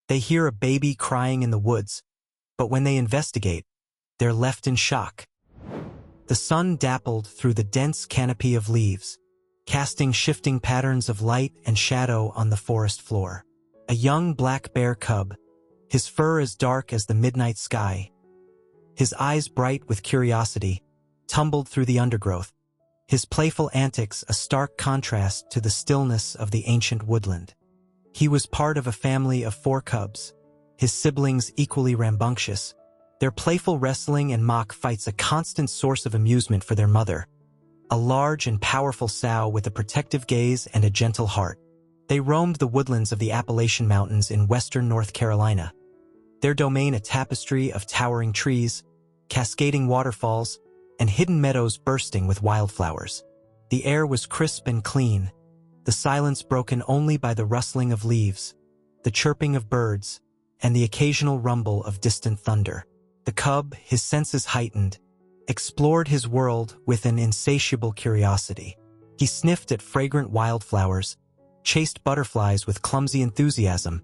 They hear a baby crying in the woods, but when they investigate, they're left in shock. The sun dappled through the dense canopy of leaves, casting shifting patterns of light and shadow on the forest floor. A young black bear cub, his fur as dark as the midnight sky, his eyes bright with curiosity, tumbled through the undergrowth, his playful antics a stark contrast to the stillness of the ancient woodland. He was part of a family of 4 cubs, his siblings equally rambunctious, their playful wrestling and mock fights a constant source of amusement for their mother, a large and powerful sow with a protective gaze and a gentle heart. They roamed the woodlands of the Appalachian Mountains in western North Carolina, their domain a tapestry of towering trees, cascading waterfalls, and hidden meadows bursting with wildflowers. The air was crisp and clean, the silence broken only by the rustling of leaves, the chirping of birds, and the occasional rumble of distant thunder. The cub, his senses heightened, explored his world with an insatiable curiosity. He sniffed at fragrant wildflowers, chased butterflies with clumsy enthusiasm,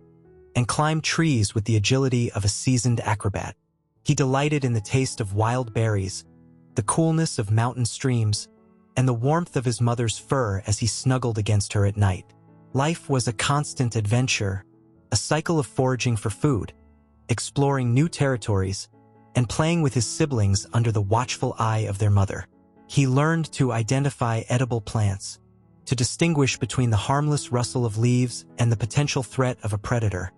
and climbed trees with the agility of a seasoned acrobat. He delighted in the taste of wild berries, the coolness of mountain streams, and the warmth of his mother's fur as he snuggled against her at night. Life was a constant adventure, a cycle of foraging for food, exploring new territories, and playing with his siblings under the watchful eye of their mother. He learned to identify edible plants, to distinguish between the harmless rustle of leaves and the potential threat of a predator,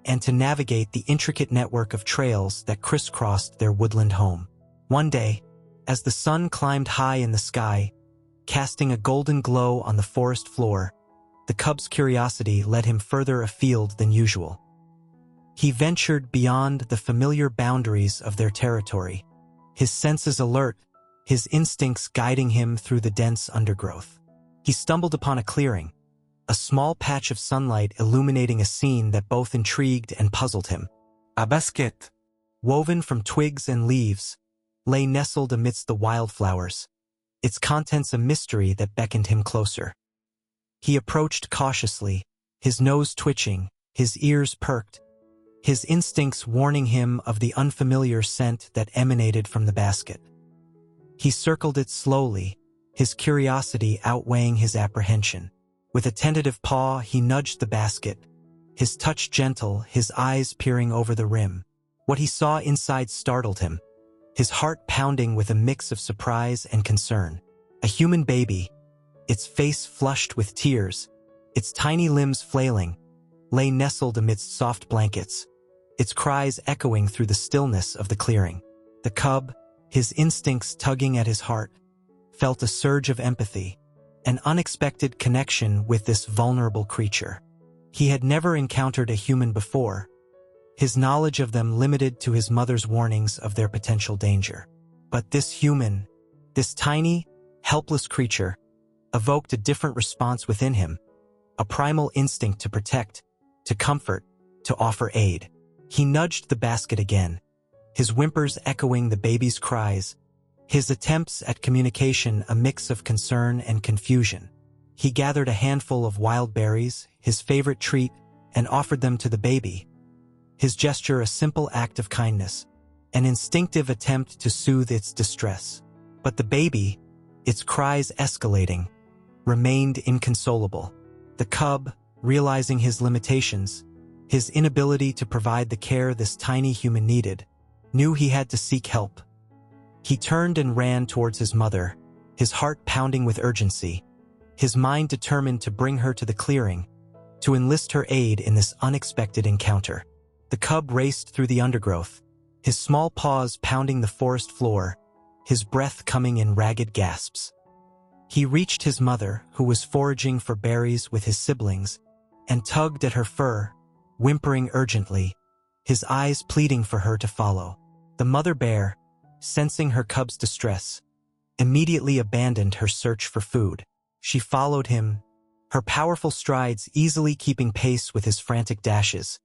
and to navigate the intricate network of trails that crisscrossed their woodland home. One day, as the sun climbed high in the sky, casting a golden glow on the forest floor, the cub's curiosity led him further afield than usual. He ventured beyond the familiar boundaries of their territory, his senses alert, his instincts guiding him through the dense undergrowth. He stumbled upon a clearing, a small patch of sunlight illuminating a scene that both intrigued and puzzled him. A basket, woven from twigs and leaves, lay nestled amidst the wildflowers, its contents a mystery that beckoned him closer. He approached cautiously, his nose twitching, his ears perked, his instincts warning him of the unfamiliar scent that emanated from the basket. He circled it slowly, his curiosity outweighing his apprehension. With a tentative paw, he nudged the basket, his touch gentle, his eyes peering over the rim. What he saw inside startled him, his heart pounding with a mix of surprise and concern. A human baby, its face flushed with tears, its tiny limbs flailing, lay nestled amidst soft blankets, its cries echoing through the stillness of the clearing. The cub, his instincts tugging at his heart, felt a surge of empathy, an unexpected connection with this vulnerable creature. He had never encountered a human before, his knowledge of them limited to his mother's warnings of their potential danger. But this human, this tiny, helpless creature, evoked a different response within him, a primal instinct to protect, to comfort, to offer aid. He nudged the basket again, his whimpers echoing the baby's cries, his attempts at communication a mix of concern and confusion. He gathered a handful of wild berries, his favorite treat, and offered them to the baby, his gesture a simple act of kindness, an instinctive attempt to soothe its distress. But the baby, its cries escalating, remained inconsolable. The cub, realizing his limitations, his inability to provide the care this tiny human needed, knew he had to seek help. He turned and ran towards his mother, his heart pounding with urgency, his mind determined to bring her to the clearing, to enlist her aid in this unexpected encounter. The cub raced through the undergrowth, his small paws pounding the forest floor, his breath coming in ragged gasps. He reached his mother, who was foraging for berries with his siblings, and tugged at her fur, whimpering urgently, his eyes pleading for her to follow. The mother bear, sensing her cub's distress, immediately abandoned her search for food. She followed him, her powerful strides easily keeping pace with his frantic dashes,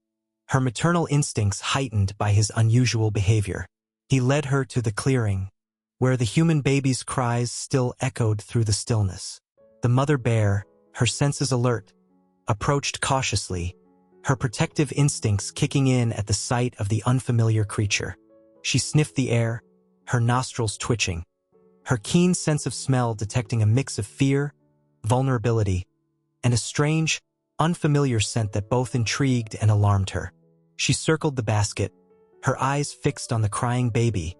her maternal instincts heightened by his unusual behavior. He led her to the clearing, where the human baby's cries still echoed through the stillness. The mother bear, her senses alert, approached cautiously, her protective instincts kicking in at the sight of the unfamiliar creature. She sniffed the air, her nostrils twitching, her keen sense of smell detecting a mix of fear, vulnerability, and a strange, unfamiliar scent that both intrigued and alarmed her. She circled the basket, her eyes fixed on the crying baby,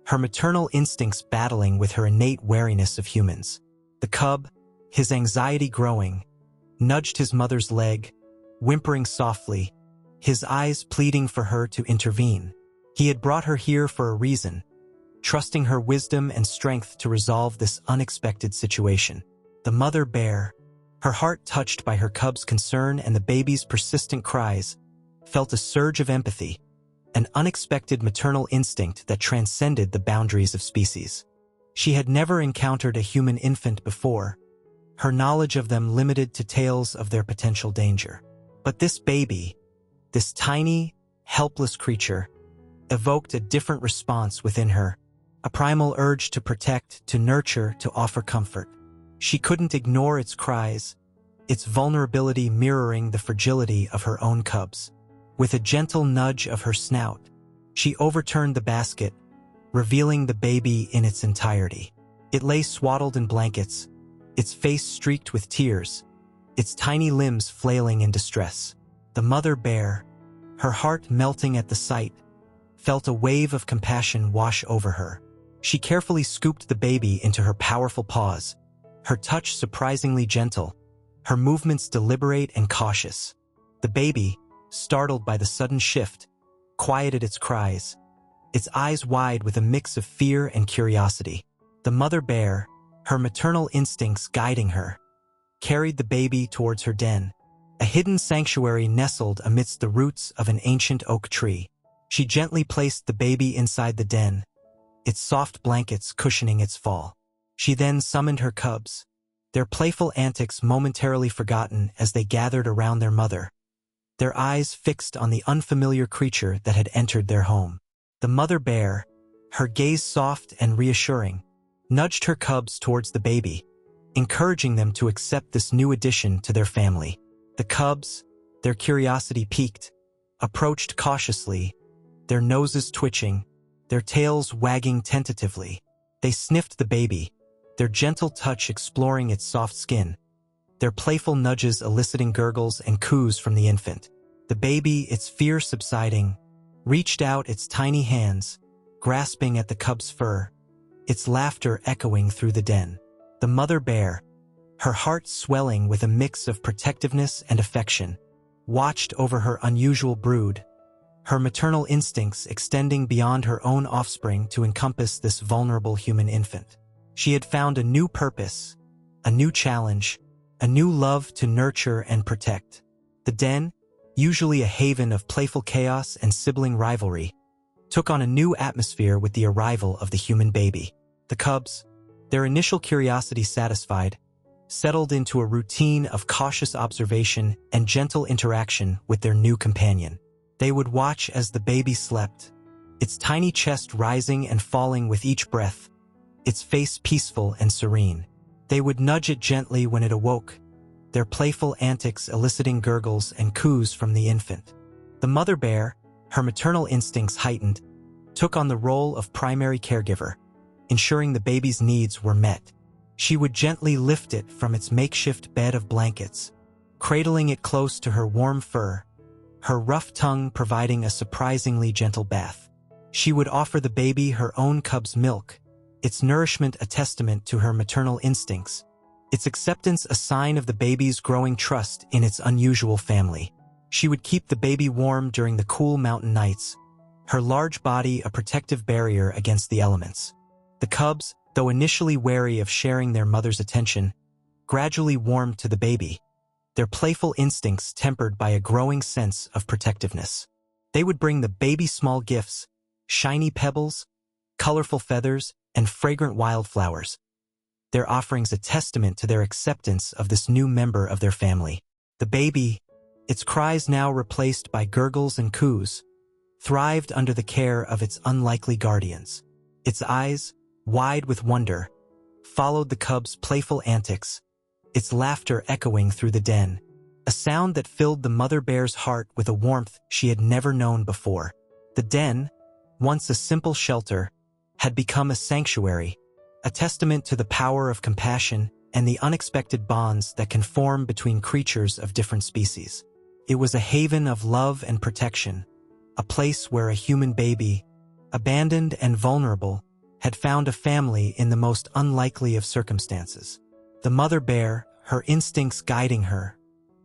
her maternal instincts battling with her innate wariness of humans. The cub, his anxiety growing, nudged his mother's leg, whimpering softly, his eyes pleading for her to intervene. He had brought her here for a reason, trusting her wisdom and strength to resolve this unexpected situation. The mother bear, her heart touched by her cub's concern and the baby's persistent cries, felt a surge of empathy, an unexpected maternal instinct that transcended the boundaries of species. She had never encountered a human infant before, her knowledge of them limited to tales of their potential danger. But this baby, this tiny, helpless creature, evoked a different response within her, a primal urge to protect, to nurture, to offer comfort. She couldn't ignore its cries, its vulnerability mirroring the fragility of her own cubs. With a gentle nudge of her snout, she overturned the basket, revealing the baby in its entirety. It lay swaddled in blankets, its face streaked with tears, its tiny limbs flailing in distress. The mother bear, her heart melting at the sight, felt a wave of compassion wash over her. She carefully scooped the baby into her powerful paws, her touch surprisingly gentle, her movements deliberate and cautious. The baby, startled by the sudden shift, quieted its cries, its eyes wide with a mix of fear and curiosity. The mother bear, her maternal instincts guiding her, carried the baby towards her den, a hidden sanctuary nestled amidst the roots of an ancient oak tree. She gently placed the baby inside the den, its soft blankets cushioning its fall. She then summoned her cubs, their playful antics momentarily forgotten as they gathered around their mother, their eyes fixed on the unfamiliar creature that had entered their home. The mother bear, her gaze soft and reassuring, nudged her cubs towards the baby, encouraging them to accept this new addition to their family. The cubs, their curiosity piqued, approached cautiously, their noses twitching, their tails wagging tentatively. They sniffed the baby, their gentle touch exploring its soft skin, their playful nudges eliciting gurgles and coos from the infant. The baby, its fear subsiding, reached out its tiny hands, grasping at the cub's fur, its laughter echoing through the den. The mother bear, her heart swelling with a mix of protectiveness and affection, watched over her unusual brood, her maternal instincts extending beyond her own offspring to encompass this vulnerable human infant. She had found a new purpose, a new challenge, a new love to nurture and protect. The den, usually a haven of playful chaos and sibling rivalry, took on a new atmosphere with the arrival of the human baby. The cubs, their initial curiosity satisfied, settled into a routine of cautious observation and gentle interaction with their new companion. They would watch as the baby slept, its tiny chest rising and falling with each breath, its face peaceful and serene. They would nudge it gently when it awoke, their playful antics eliciting gurgles and coos from the infant. The mother bear, her maternal instincts heightened, took on the role of primary caregiver, ensuring the baby's needs were met. She would gently lift it from its makeshift bed of blankets, cradling it close to her warm fur, her rough tongue providing a surprisingly gentle bath. She would offer the baby her own cub's milk, its nourishment a testament to her maternal instincts, its acceptance a sign of the baby's growing trust in its unusual family. She would keep the baby warm during the cool mountain nights, her large body a protective barrier against the elements. The cubs, though initially wary of sharing their mother's attention, gradually warmed to the baby, their playful instincts tempered by a growing sense of protectiveness. They would bring the baby small gifts, shiny pebbles, colorful feathers, and fragrant wildflowers, their offerings a testament to their acceptance of this new member of their family. The baby, its cries now replaced by gurgles and coos, thrived under the care of its unlikely guardians. Its eyes, wide with wonder, followed the cub's playful antics, its laughter echoing through the den, a sound that filled the mother bear's heart with a warmth she had never known before. The den, once a simple shelter, had become a sanctuary, a testament to the power of compassion and the unexpected bonds that can form between creatures of different species. It was a haven of love and protection, a place where a human baby, abandoned and vulnerable, had found a family in the most unlikely of circumstances. The mother bear, her instincts guiding her,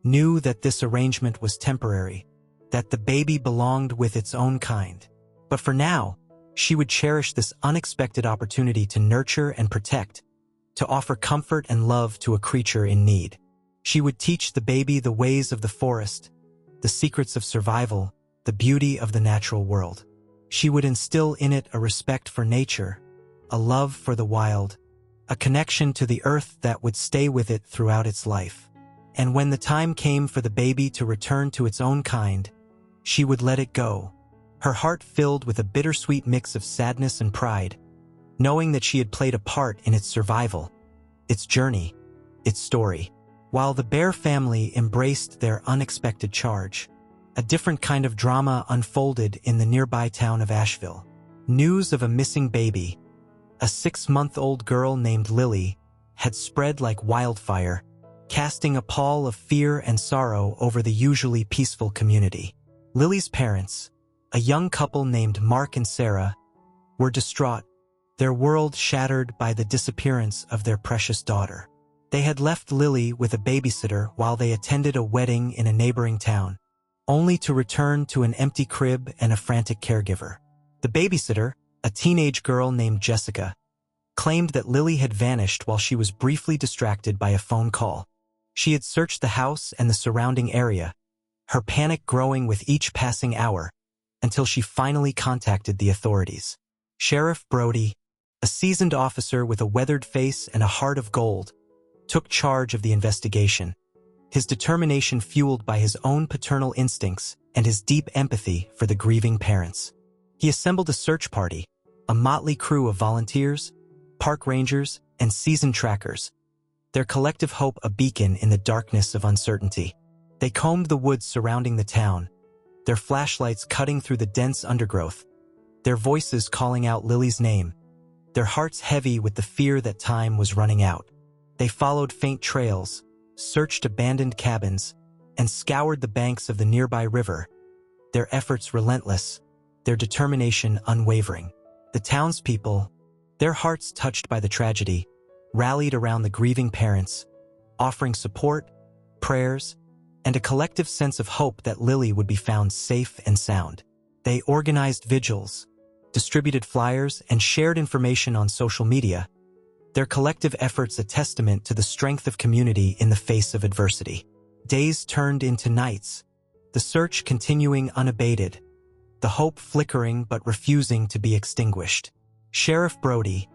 knew that this arrangement was temporary, that the baby belonged with its own kind. But for now, she would cherish this unexpected opportunity to nurture and protect, to offer comfort and love to a creature in need. She would teach the baby the ways of the forest, the secrets of survival, the beauty of the natural world. She would instill in it a respect for nature, a love for the wild, a connection to the earth that would stay with it throughout its life. And when the time came for the baby to return to its own kind, she would let it go, her heart filled with a bittersweet mix of sadness and pride, knowing that she had played a part in its survival, its journey, its story. While the bear family embraced their unexpected charge, a different kind of drama unfolded in the nearby town of Asheville. News of a missing baby, a 6-month-old girl named Lily, had spread like wildfire, casting a pall of fear and sorrow over the usually peaceful community. Lily's parents, a young couple named Mark and Sarah, were distraught, their world shattered by the disappearance of their precious daughter. They had left Lily with a babysitter while they attended a wedding in a neighboring town, only to return to an empty crib and a frantic caregiver. The babysitter, a teenage girl named Jessica, claimed that Lily had vanished while she was briefly distracted by a phone call. She had searched the house and the surrounding area, her panic growing with each passing hour, until she finally contacted the authorities. Sheriff Brody, a seasoned officer with a weathered face and a heart of gold, took charge of the investigation, his determination fueled by his own paternal instincts and his deep empathy for the grieving parents. He assembled a search party, a motley crew of volunteers, park rangers, and seasoned trackers, their collective hope a beacon in the darkness of uncertainty. They combed the woods surrounding the town, their flashlights cutting through the dense undergrowth, their voices calling out Lily's name, their hearts heavy with the fear that time was running out. They followed faint trails, searched abandoned cabins, and scoured the banks of the nearby river, their efforts relentless, their determination unwavering. The townspeople, their hearts touched by the tragedy, rallied around the grieving parents, offering support, prayers, and a collective sense of hope that Lily would be found safe and sound. They organized vigils, distributed flyers, and shared information on social media, their collective efforts a testament to the strength of community in the face of adversity. Days turned into nights, the search continuing unabated, the hope flickering but refusing to be extinguished. Sheriff Brody,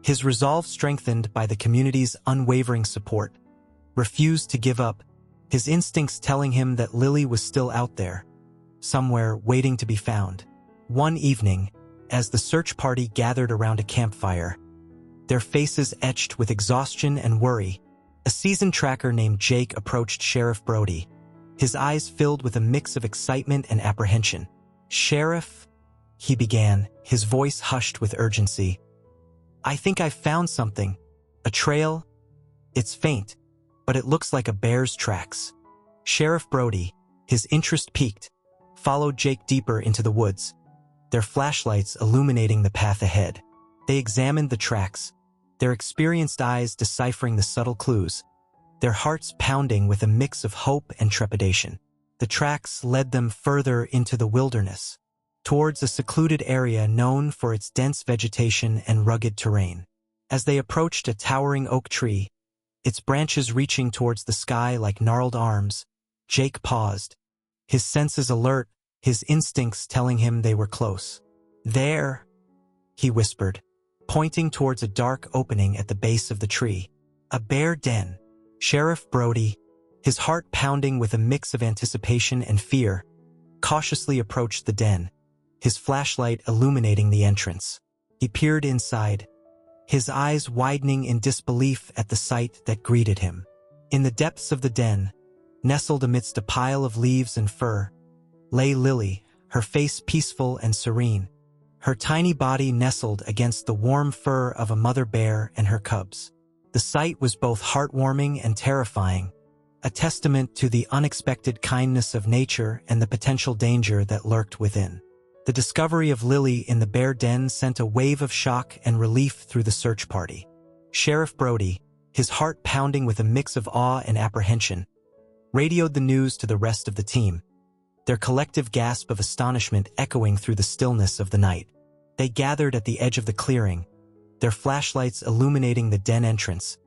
his resolve strengthened by the community's unwavering support, refused to give up, his instincts telling him that Lily was still out there, somewhere waiting to be found. One evening, as the search party gathered around a campfire, their faces etched with exhaustion and worry, a seasoned tracker named Jake approached Sheriff Brody, his eyes filled with a mix of excitement and apprehension. "Sheriff," he began, his voice hushed with urgency, "I think I've found something. A trail. It's faint, but it looks like a bear's tracks." Sheriff Brody, his interest piqued, followed Jake deeper into the woods, their flashlights illuminating the path ahead. They examined the tracks, their experienced eyes deciphering the subtle clues, their hearts pounding with a mix of hope and trepidation. The tracks led them further into the wilderness, towards a secluded area known for its dense vegetation and rugged terrain. As they approached a towering oak tree, its branches reaching towards the sky like gnarled arms, Jake paused, his senses alert, his instincts telling him they were close. "There," he whispered, pointing towards a dark opening at the base of the tree. "A bear den." Sheriff Brody, his heart pounding with a mix of anticipation and fear, cautiously approached the den, his flashlight illuminating the entrance. He peered inside, his eyes widening in disbelief at the sight that greeted him. In the depths of the den, Nestled amidst a pile of leaves and fur, lay Lily, her face peaceful and serene, her tiny body nestled against the warm fur of a mother bear and her cubs. The sight was both heartwarming and terrifying, a testament to the unexpected kindness of nature and the potential danger that lurked within. The discovery of Lily in the bear den sent a wave of shock and relief through the search party. Sheriff Brody, his heart pounding with a mix of awe and apprehension, radioed the news to the rest of the team, their collective gasp of astonishment echoing through the stillness of the night. They gathered at the edge of the clearing, their flashlights illuminating the den entrance,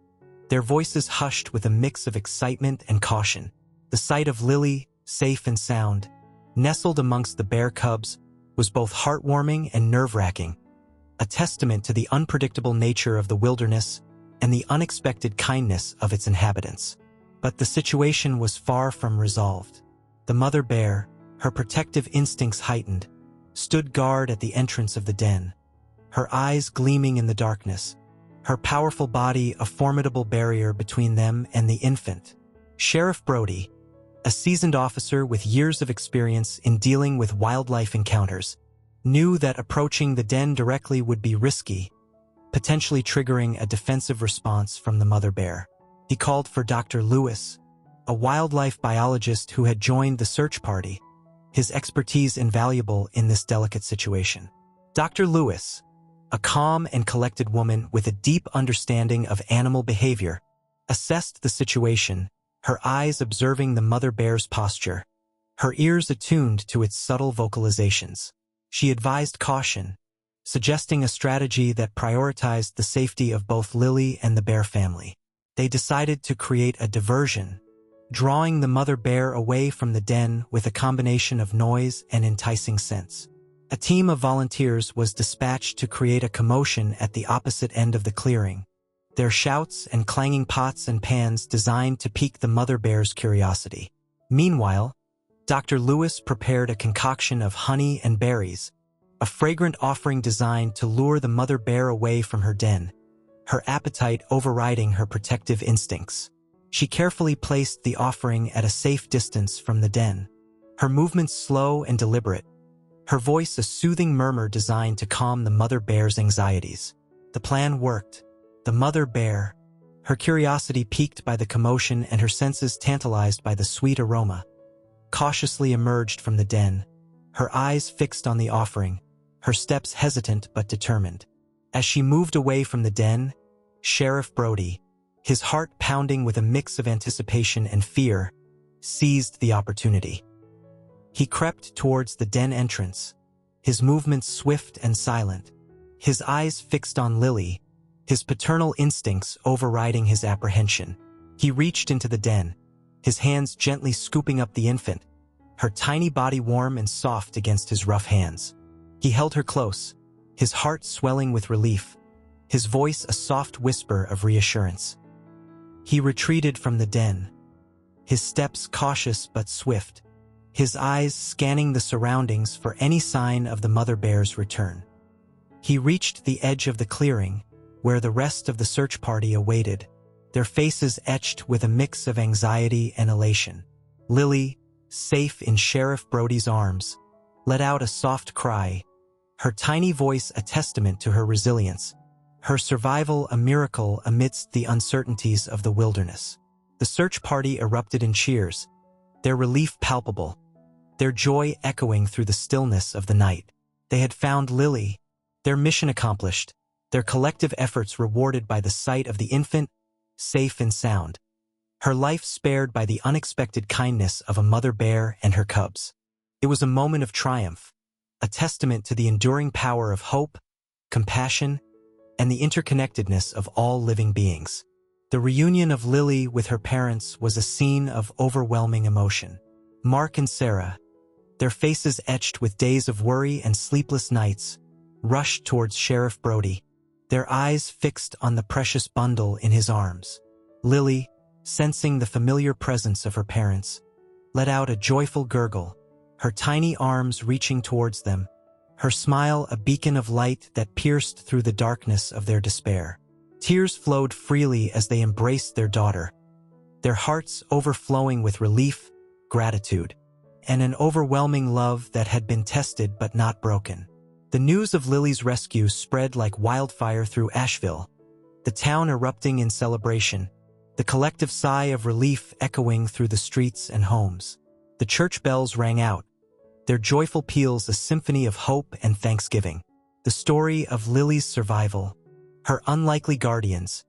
their voices hushed with a mix of excitement and caution. The sight of Lily, safe and sound, nestled amongst the bear cubs, was both heartwarming and nerve-wracking, a testament to the unpredictable nature of the wilderness and the unexpected kindness of its inhabitants. But the situation was far from resolved. The mother bear, her protective instincts heightened, stood guard at the entrance of the den, her eyes gleaming in the darkness, her powerful body a formidable barrier between them and the infant. Sheriff Brody, a seasoned officer with years of experience in dealing with wildlife encounters, knew that approaching the den directly would be risky, potentially triggering a defensive response from the mother bear. He called for Dr. Lewis, a wildlife biologist who had joined the search party, his expertise invaluable in this delicate situation. Dr. Lewis, a calm and collected woman with a deep understanding of animal behavior, assessed the situation, her eyes observing the mother bear's posture, her ears attuned to its subtle vocalizations. She advised caution, suggesting a strategy that prioritized the safety of both Lily and the bear family. They decided to create a diversion, drawing the mother bear away from the den with a combination of noise and enticing scents. A team of volunteers was dispatched to create a commotion at the opposite end of the clearing, their shouts and clanging pots and pans designed to pique the mother bear's curiosity. Meanwhile, Dr. Lewis prepared a concoction of honey and berries, a fragrant offering designed to lure the mother bear away from her den, her appetite overriding her protective instincts. She carefully placed the offering at a safe distance from the den, her movements slow and deliberate, her voice a soothing murmur designed to calm the mother bear's anxieties. The plan worked. The mother bear, her curiosity piqued by the commotion and her senses tantalized by the sweet aroma, cautiously emerged from the den, her eyes fixed on the offering, her steps hesitant but determined. As she moved away from the den, Sheriff Brody, his heart pounding with a mix of anticipation and fear, seized the opportunity. He crept towards the den entrance, his movements swift and silent, his eyes fixed on Lily, his paternal instincts overriding his apprehension. He reached into the den, his hands gently scooping up the infant, her tiny body warm and soft against his rough hands. He held her close, his heart swelling with relief, his voice a soft whisper of reassurance. He retreated from the den, his steps cautious but swift, his eyes scanning the surroundings for any sign of the mother bear's return. He reached the edge of the clearing, where the rest of the search party awaited, their faces etched with a mix of anxiety and elation. Lily, safe in Sheriff Brody's arms, let out a soft cry, her tiny voice a testament to her resilience, her survival a miracle amidst the uncertainties of the wilderness. The search party erupted in cheers, their relief palpable, their joy echoing through the stillness of the night. They had found Lily, their mission accomplished, their collective efforts rewarded by the sight of the infant, safe and sound, her life spared by the unexpected kindness of a mother bear and her cubs. It was a moment of triumph, a testament to the enduring power of hope, compassion, and the interconnectedness of all living beings. The reunion of Lily with her parents was a scene of overwhelming emotion. Mark and Sarah, their faces etched with days of worry and sleepless nights, rushed towards Sheriff Brody, their eyes fixed on the precious bundle in his arms. Lily, sensing the familiar presence of her parents, let out a joyful gurgle, her tiny arms reaching towards them, her smile a beacon of light that pierced through the darkness of their despair. Tears flowed freely as they embraced their daughter, their hearts overflowing with relief, gratitude, and an overwhelming love that had been tested but not broken. The news of Lily's rescue spread like wildfire through Asheville, the town erupting in celebration, the collective sigh of relief echoing through the streets and homes. The church bells rang out, their joyful peals a symphony of hope and thanksgiving. The story of Lily's survival, her unlikely guardians,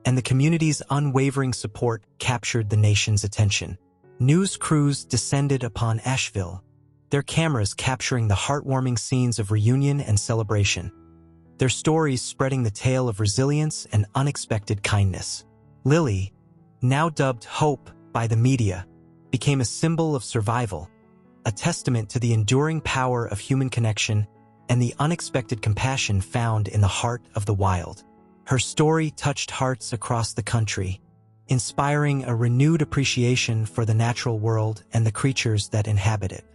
and the community's unwavering support captured the nation's attention. News crews descended upon Asheville, their cameras capturing the heartwarming scenes of reunion and celebration, their stories spreading the tale of resilience and unexpected kindness. Lily, now dubbed Hope by the media, became a symbol of survival, a testament to the enduring power of human connection and the unexpected compassion found in the heart of the wild. Her story touched hearts across the country, inspiring a renewed appreciation for the natural world and the creatures that inhabit it.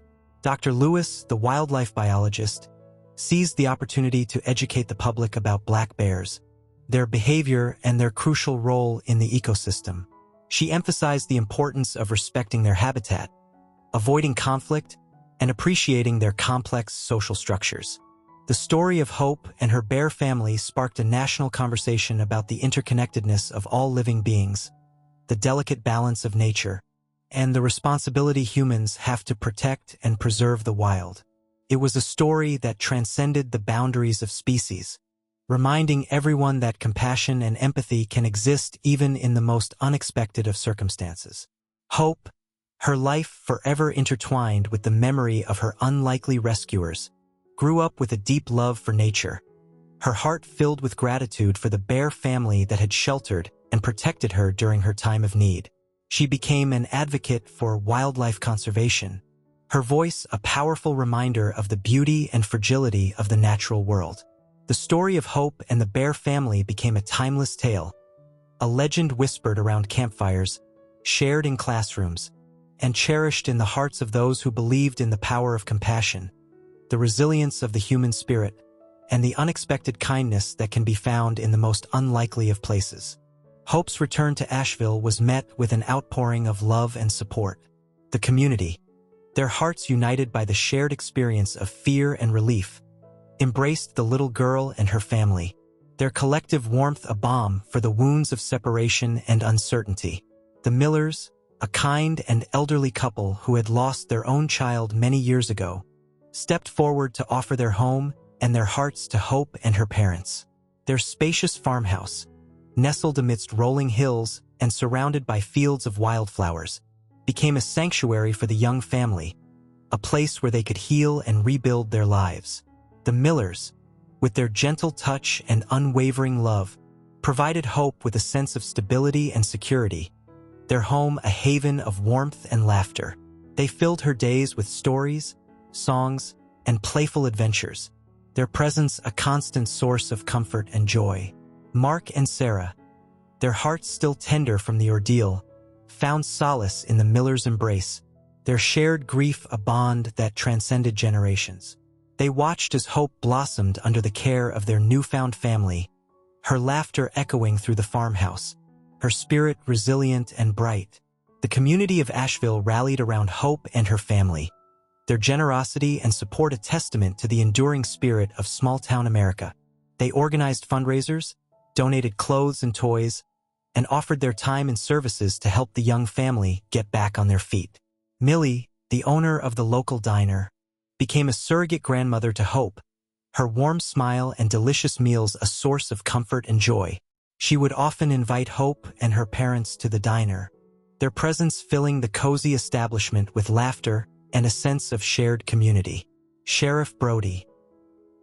Dr. Lewis, the wildlife biologist, seized the opportunity to educate the public about black bears, their behavior, and their crucial role in the ecosystem. She emphasized the importance of respecting their habitat, avoiding conflict, and appreciating their complex social structures. The story of Hope and her bear family sparked a national conversation about the interconnectedness of all living beings, the delicate balance of nature, and the responsibility humans have to protect and preserve the wild. It was a story that transcended the boundaries of species, reminding everyone that compassion and empathy can exist even in the most unexpected of circumstances. Hope, her life forever intertwined with the memory of her unlikely rescuers, grew up with a deep love for nature, her heart filled with gratitude for the bear family that had sheltered and protected her during her time of need. She became an advocate for wildlife conservation, her voice a powerful reminder of the beauty and fragility of the natural world. The story of Hope and the bear family became a timeless tale, a legend whispered around campfires, shared in classrooms, and cherished in the hearts of those who believed in the power of compassion, the resilience of the human spirit, and the unexpected kindness that can be found in the most unlikely of places. Hope's return to Asheville was met with an outpouring of love and support. The community, their hearts united by the shared experience of fear and relief, embraced the little girl and her family, their collective warmth a balm for the wounds of separation and uncertainty. The Millers, a kind and elderly couple who had lost their own child many years ago, stepped forward to offer their home and their hearts to Hope and her parents. Their spacious farmhouse, nestled amidst rolling hills and surrounded by fields of wildflowers, became a sanctuary for the young family, a place where they could heal and rebuild their lives. The Millers, with their gentle touch and unwavering love, provided Hope with a sense of stability and security, their home a haven of warmth and laughter. They filled her days with stories, songs, and playful adventures, their presence a constant source of comfort and joy. Mark and Sarah, their hearts still tender from the ordeal, found solace in the Millers' embrace, their shared grief a bond that transcended generations. They watched as Hope blossomed under the care of their newfound family, her laughter echoing through the farmhouse, her spirit resilient and bright. The community of Asheville rallied around Hope and her family, their generosity and support a testament to the enduring spirit of small-town America. They organized fundraisers, donated clothes and toys, and offered their time and services to help the young family get back on their feet. Millie, the owner of the local diner, became a surrogate grandmother to Hope, her warm smile and delicious meals a source of comfort and joy. She would often invite Hope and her parents to the diner, their presence filling the cozy establishment with laughter and a sense of shared community. Sheriff Brody,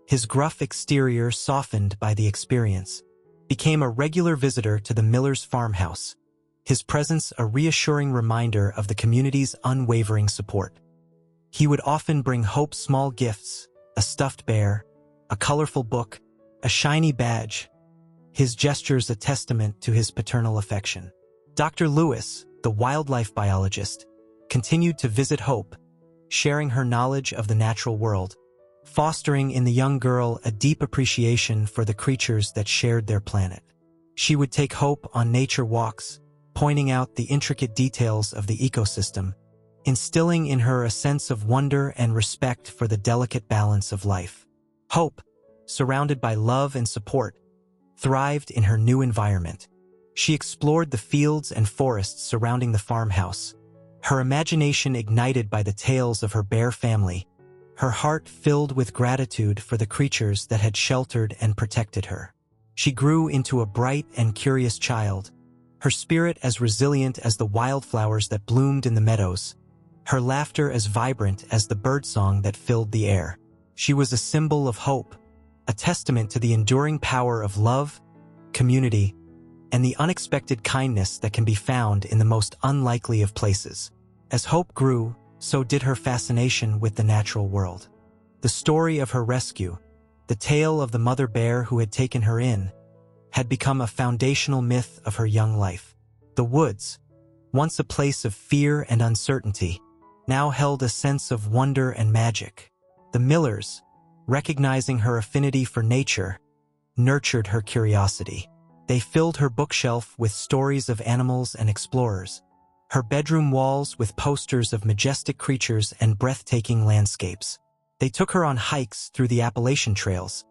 his gruff exterior softened by the experience, became a regular visitor to the Millers' farmhouse, his presence a reassuring reminder of the community's unwavering support. He would often bring Hope small gifts, a stuffed bear, a colorful book, a shiny badge, his gestures a testament to his paternal affection. Dr. Lewis, the wildlife biologist, continued to visit Hope, sharing her knowledge of the natural world, fostering in the young girl a deep appreciation for the creatures that shared their planet. She would take Hope on nature walks, pointing out the intricate details of the ecosystem, instilling in her a sense of wonder and respect for the delicate balance of life. Hope, surrounded by love and support, thrived in her new environment. She explored the fields and forests surrounding the farmhouse, her imagination ignited by the tales of her bear family, her heart filled with gratitude for the creatures that had sheltered and protected her. She grew into a bright and curious child, her spirit as resilient as the wildflowers that bloomed in the meadows, her laughter as vibrant as the birdsong that filled the air. She was a symbol of hope, a testament to the enduring power of love, community, and the unexpected kindness that can be found in the most unlikely of places. As Hope grew, so did her fascination with the natural world. The story of her rescue, the tale of the mother bear who had taken her in, had become a foundational myth of her young life. The woods, once a place of fear and uncertainty, now held a sense of wonder and magic. The Millers, recognizing her affinity for nature, nurtured her curiosity. They filled her bookshelf with stories of animals and explorers, her bedroom walls with posters of majestic creatures and breathtaking landscapes. They took her on hikes through the Appalachian trails,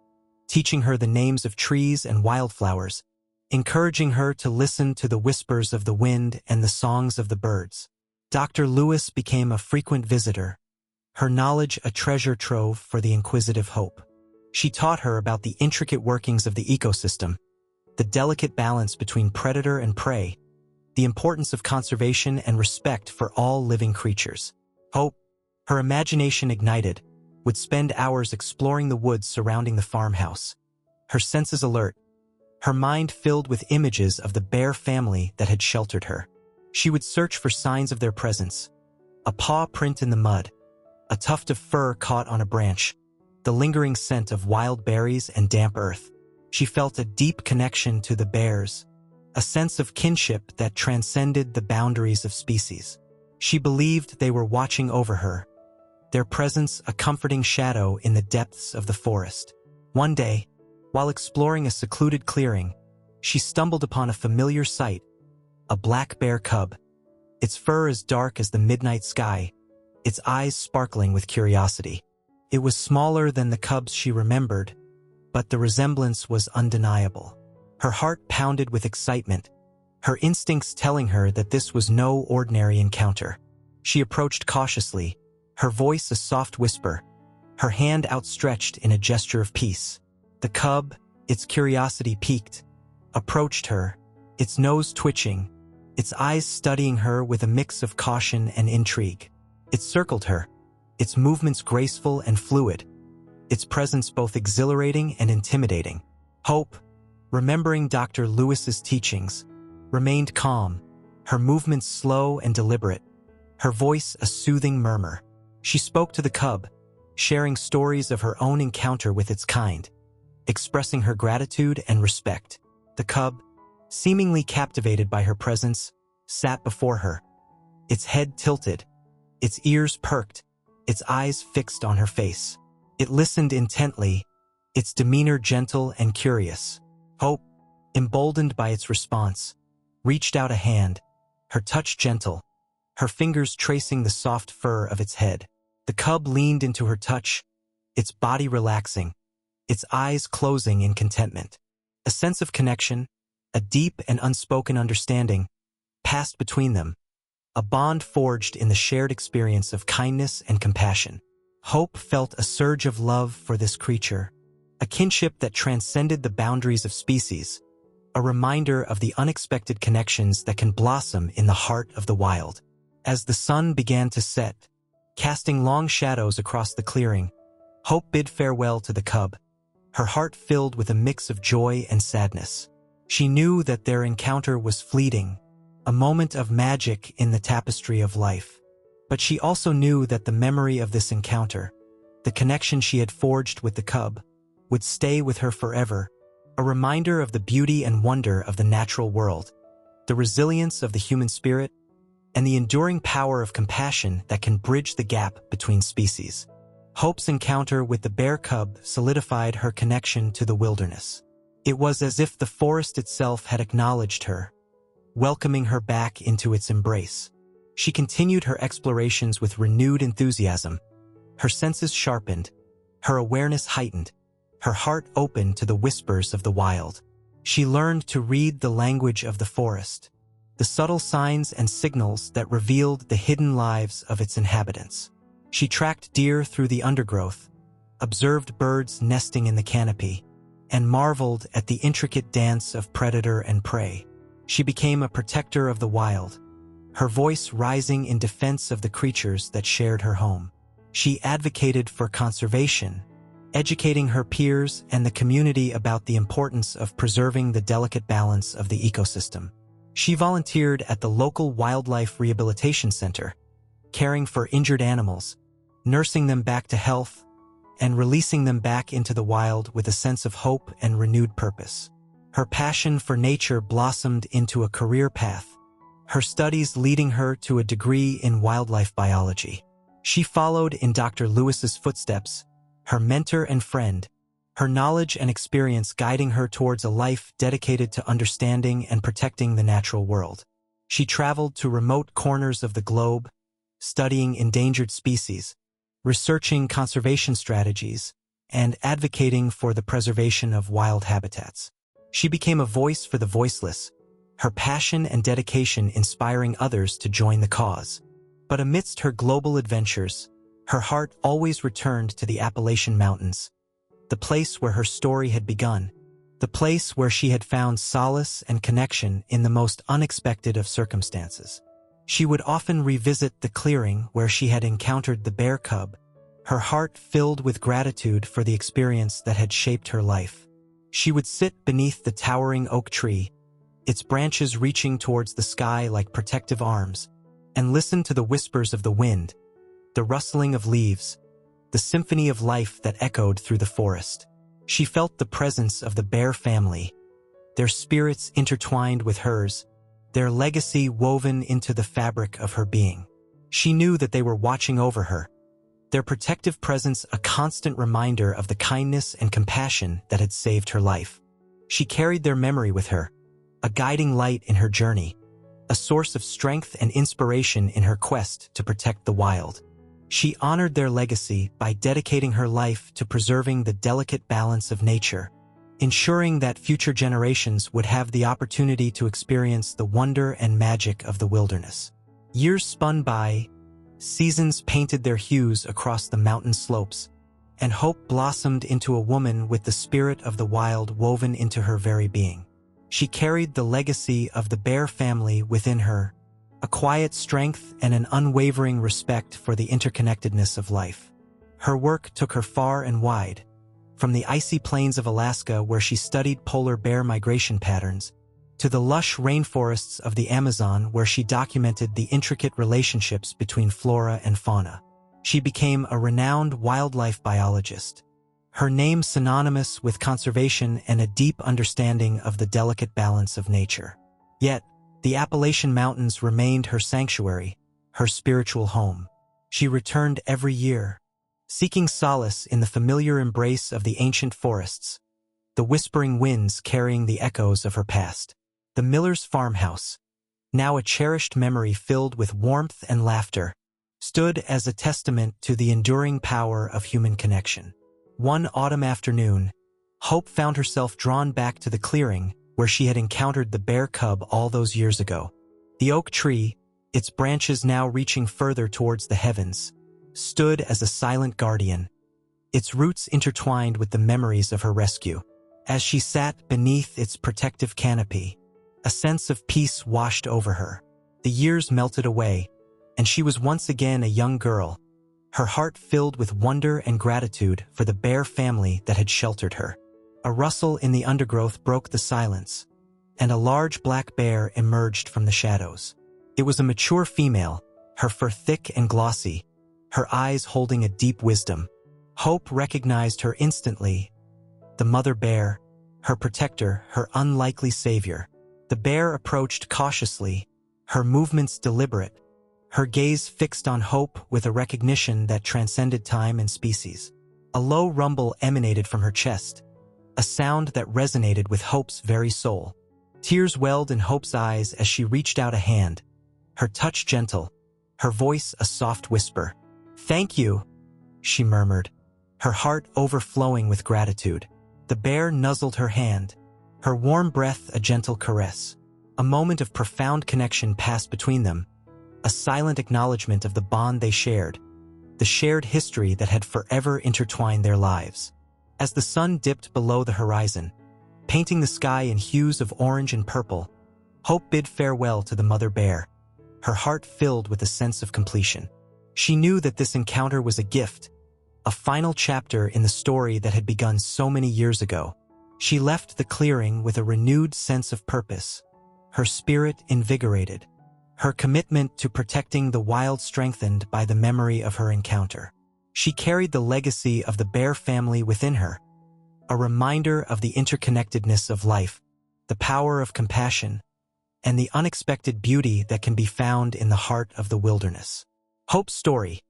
teaching her the names of trees and wildflowers, encouraging her to listen to the whispers of the wind and the songs of the birds. Dr. Lewis became a frequent visitor, her knowledge a treasure trove for the inquisitive Hope. She taught her about the intricate workings of the ecosystem, the delicate balance between predator and prey, the importance of conservation and respect for all living creatures. Hope, her imagination ignited, would spend hours exploring the woods surrounding the farmhouse, her senses alert, her mind filled with images of the bear family that had sheltered her. She would search for signs of their presence, a paw print in the mud, a tuft of fur caught on a branch, the lingering scent of wild berries and damp earth. She felt a deep connection to the bears, a sense of kinship that transcended the boundaries of species. She believed they were watching over her, their presence a comforting shadow in the depths of the forest. One day, while exploring a secluded clearing, she stumbled upon a familiar sight, a black bear cub, its fur as dark as the midnight sky, its eyes sparkling with curiosity. It was smaller than the cubs she remembered, but the resemblance was undeniable. Her heart pounded with excitement, her instincts telling her that this was no ordinary encounter. She approached cautiously, her voice a soft whisper, her hand outstretched in a gesture of peace. The cub, its curiosity piqued, approached her, its nose twitching, its eyes studying her with a mix of caution and intrigue. It circled her, its movements graceful and fluid, its presence both exhilarating and intimidating. Hope, remembering Dr. Lewis's teachings, remained calm, her movements slow and deliberate, her voice a soothing murmur. She spoke to the cub, sharing stories of her own encounter with its kind, expressing her gratitude and respect. The cub, seemingly captivated by her presence, sat before her, its head tilted, its ears perked, its eyes fixed on her face. It listened intently, its demeanor gentle and curious. Hope, emboldened by its response, reached out a hand, her touch gentle, her fingers tracing the soft fur of its head. The cub leaned into her touch, its body relaxing, its eyes closing in contentment. A sense of connection, a deep and unspoken understanding, passed between them, a bond forged in the shared experience of kindness and compassion. Hope felt a surge of love for this creature, a kinship that transcended the boundaries of species, a reminder of the unexpected connections that can blossom in the heart of the wild. As the sun began to set, casting long shadows across the clearing, Hope bid farewell to the cub, her heart filled with a mix of joy and sadness. She knew that their encounter was fleeting, a moment of magic in the tapestry of life. But she also knew that the memory of this encounter, the connection she had forged with the cub, would stay with her forever, a reminder of the beauty and wonder of the natural world, the resilience of the human spirit, and the enduring power of compassion that can bridge the gap between species. Hope's encounter with the bear cub solidified her connection to the wilderness. It was as if the forest itself had acknowledged her, welcoming her back into its embrace. She continued her explorations with renewed enthusiasm, her senses sharpened, her awareness heightened, her heart open to the whispers of the wild. She learned to read the language of the forest, the subtle signs and signals that revealed the hidden lives of its inhabitants. She tracked deer through the undergrowth, observed birds nesting in the canopy, and marveled at the intricate dance of predator and prey. She became a protector of the wild, her voice rising in defense of the creatures that shared her home. She advocated for conservation, educating her peers and the community about the importance of preserving the delicate balance of the ecosystem. She volunteered at the local wildlife rehabilitation center, caring for injured animals, nursing them back to health, and releasing them back into the wild with a sense of hope and renewed purpose. Her passion for nature blossomed into a career path, her studies leading her to a degree in wildlife biology. She followed in Dr. Lewis's footsteps, her mentor and friend, her knowledge and experience guiding her towards a life dedicated to understanding and protecting the natural world. She traveled to remote corners of the globe, studying endangered species, researching conservation strategies, and advocating for the preservation of wild habitats. She became a voice for the voiceless, her passion and dedication inspiring others to join the cause. But amidst her global adventures, her heart always returned to the Appalachian Mountains, the place where her story had begun, the place where she had found solace and connection in the most unexpected of circumstances. She would often revisit the clearing where she had encountered the bear cub, her heart filled with gratitude for the experience that had shaped her life. She would sit beneath the towering oak tree, its branches reaching towards the sky like protective arms, and listen to the whispers of the wind, the rustling of leaves, the symphony of life that echoed through the forest. She felt the presence of the bear family, their spirits intertwined with hers, their legacy woven into the fabric of her being. She knew that they were watching over her, their protective presence a constant reminder of the kindness and compassion that had saved her life. She carried their memory with her, a guiding light in her journey, a source of strength and inspiration in her quest to protect the wild. She honored their legacy by dedicating her life to preserving the delicate balance of nature, ensuring that future generations would have the opportunity to experience the wonder and magic of the wilderness. Years spun by, seasons painted their hues across the mountain slopes, and hope blossomed into a woman with the spirit of the wild woven into her very being. She carried the legacy of the bear family within her, a quiet strength and an unwavering respect for the interconnectedness of life. Her work took her far and wide, from the icy plains of Alaska where she studied polar bear migration patterns, to the lush rainforests of the Amazon where she documented the intricate relationships between flora and fauna. She became a renowned wildlife biologist, her name synonymous with conservation and a deep understanding of the delicate balance of nature. Yet, the Appalachian Mountains remained her sanctuary, her spiritual home. She returned every year, seeking solace in the familiar embrace of the ancient forests, the whispering winds carrying the echoes of her past. The Miller's farmhouse, now a cherished memory filled with warmth and laughter, stood as a testament to the enduring power of human connection. One autumn afternoon, Hope found herself drawn back to the clearing where she had encountered the bear cub all those years ago. The oak tree, its branches now reaching further towards the heavens, stood as a silent guardian, its roots intertwined with the memories of her rescue. As she sat beneath its protective canopy, a sense of peace washed over her. The years melted away, and she was once again a young girl, her heart filled with wonder and gratitude for the bear family that had sheltered her. A rustle in the undergrowth broke the silence, and a large black bear emerged from the shadows. It was a mature female, her fur thick and glossy, her eyes holding a deep wisdom. Hope recognized her instantly, the mother bear, her protector, her unlikely savior. The bear approached cautiously, her movements deliberate, her gaze fixed on Hope with a recognition that transcended time and species. A low rumble emanated from her chest, a sound that resonated with Hope's very soul. Tears welled in Hope's eyes as she reached out a hand, her touch gentle, her voice a soft whisper. "Thank you," she murmured, her heart overflowing with gratitude. The bear nuzzled her hand, her warm breath a gentle caress. A moment of profound connection passed between them, a silent acknowledgement of the bond they shared, the shared history that had forever intertwined their lives. As the sun dipped below the horizon, painting the sky in hues of orange and purple, Hope bid farewell to the mother bear, her heart filled with a sense of completion. She knew that this encounter was a gift, a final chapter in the story that had begun so many years ago. She left the clearing with a renewed sense of purpose, her spirit invigorated, her commitment to protecting the wild strengthened by the memory of her encounter. She carried the legacy of the bear family within her, a reminder of the interconnectedness of life, the power of compassion, and the unexpected beauty that can be found in the heart of the wilderness. Hope's story,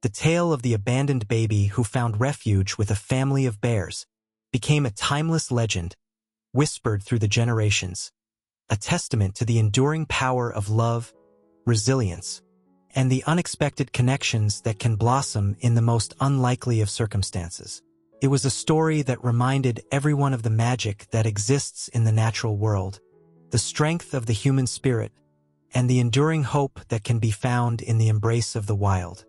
the tale of the abandoned baby who found refuge with a family of bears, became a timeless legend, whispered through the generations, a testament to the enduring power of love, resilience, and the unexpected connections that can blossom in the most unlikely of circumstances. It was a story that reminded everyone of the magic that exists in the natural world, the strength of the human spirit, and the enduring hope that can be found in the embrace of the wild.